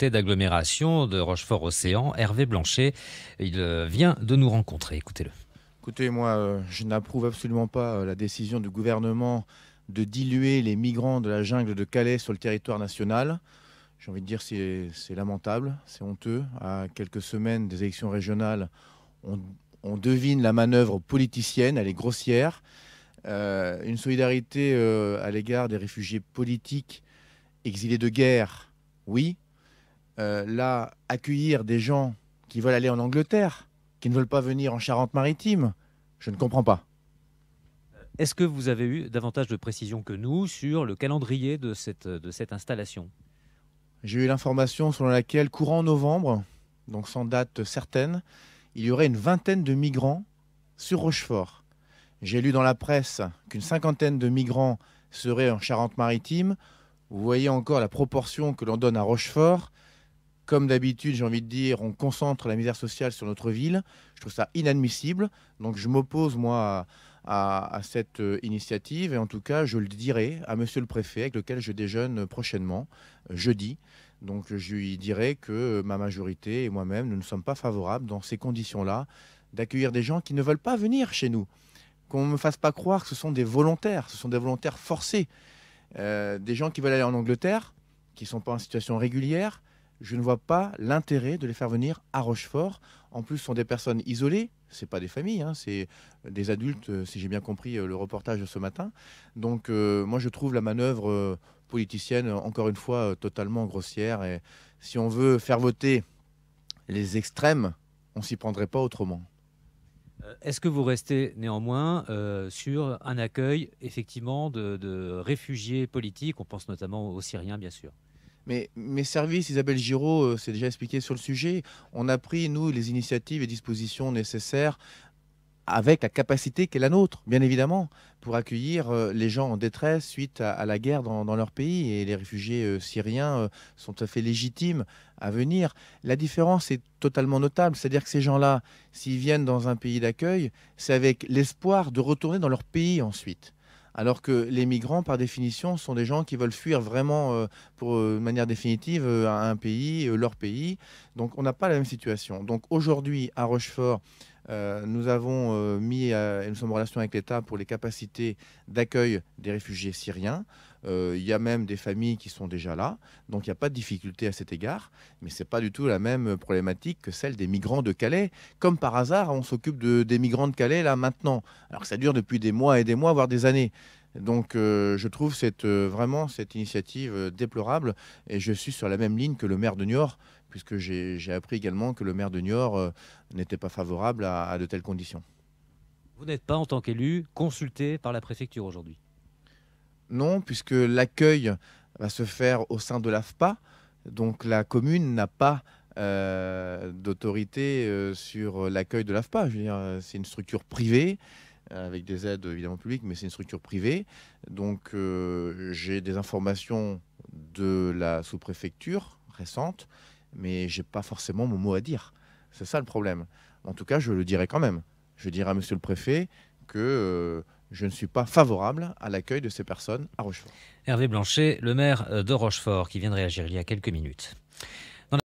D'agglomération de Rochefort-Océan, Hervé Blanchet. Il vient de nous rencontrer. Écoutez-le. Écoutez, moi, je n'approuve absolument pas la décision du gouvernement de diluer les migrants de la jungle de Calais sur le territoire national. J'ai envie de dire c'est lamentable, c'est honteux. À quelques semaines des élections régionales, on, on devine la manœuvre politicienne, elle est grossière. Une solidarité à l'égard des réfugiés politiques exilés de guerre, oui. Là, accueillir des gens qui veulent aller en Angleterre, qui ne veulent pas venir en Charente-Maritime, je ne comprends pas. Est-ce que vous avez eu davantage de précisions que nous sur le calendrier de cette installation? J'ai eu l'information selon laquelle, courant novembre, donc sans date certaine, il y aurait une vingtaine de migrants sur Rochefort. J'ai lu dans la presse qu'une cinquantaine de migrants seraient en Charente-Maritime. Vous voyez encore la proportion que l'on donne à Rochefort. Comme d'habitude, j'ai envie de dire, on concentre la misère sociale sur notre ville. Je trouve ça inadmissible. Donc je m'oppose, moi, à cette initiative. Et en tout cas, je le dirai à monsieur le préfet, avec lequel je déjeune prochainement, jeudi. Donc je lui dirai que ma majorité et moi-même, nous ne sommes pas favorables, dans ces conditions-là, d'accueillir des gens qui ne veulent pas venir chez nous. Qu'on ne me fasse pas croire que ce sont des volontaires forcés. Des gens qui veulent aller en Angleterre, qui ne sont pas en situation régulière. Je ne vois pas l'intérêt de les faire venir à Rochefort. En plus, ce sont des personnes isolées, ce n'est pas des familles, hein, c'est des adultes, si j'ai bien compris le reportage de ce matin. Donc moi, je trouve la manœuvre politicienne, encore une fois, totalement grossière. Et si on veut faire voter les extrêmes, on s'y prendrait pas autrement. Est-ce que vous restez néanmoins sur un accueil effectivement de réfugiés politiques? On pense notamment aux Syriens, bien sûr. Mais mes services, Isabelle Giraud, s'est déjà expliqué sur le sujet. On a pris, nous, les initiatives et dispositions nécessaires avec la capacité qu'est la nôtre, bien évidemment, pour accueillir les gens en détresse suite à la guerre dans leur pays. Et les réfugiés syriens sont tout à fait légitimes à venir. La différence est totalement notable, c'est-à-dire que ces gens-là, s'ils viennent dans un pays d'accueil, c'est avec l'espoir de retourner dans leur pays ensuite. Alors que les migrants, par définition, sont des gens qui veulent fuir vraiment, pour de manière définitive, un pays, leur pays. Donc on n'a pas la même situation. Donc aujourd'hui, à Rochefort, nous avons et nous sommes en relation avec l'État pour les capacités d'accueil des réfugiés syriens. Il y a même des familles qui sont déjà là, donc il n'y a pas de difficulté à cet égard, mais ce n'est pas du tout la même problématique que celle des migrants de Calais. Comme par hasard, on s'occupe des migrants de Calais là maintenant, alors que ça dure depuis des mois et des mois, voire des années. Donc je trouve vraiment cette initiative déplorable, et je suis sur la même ligne que le maire de Niort, puisque j'ai appris également que le maire de Niort n'était pas favorable à de telles conditions. Vous n'êtes pas, en tant qu'élu, consulté par la préfecture aujourd'hui? Non, puisque l'accueil va se faire au sein de l'AFPA, donc la commune n'a pas d'autorité sur l'accueil de l'AFPA. Je veux dire, c'est une structure privée, avec des aides évidemment publiques, mais c'est une structure privée. Donc j'ai des informations de la sous-préfecture récente, mais j'ai pas forcément mon mot à dire. C'est ça le problème. En tout cas, je le dirai quand même. Je dirai à monsieur le préfet que je ne suis pas favorable à l'accueil de ces personnes à Rochefort. Hervé Blanchet, le maire de Rochefort, qui vient de réagir il y a quelques minutes.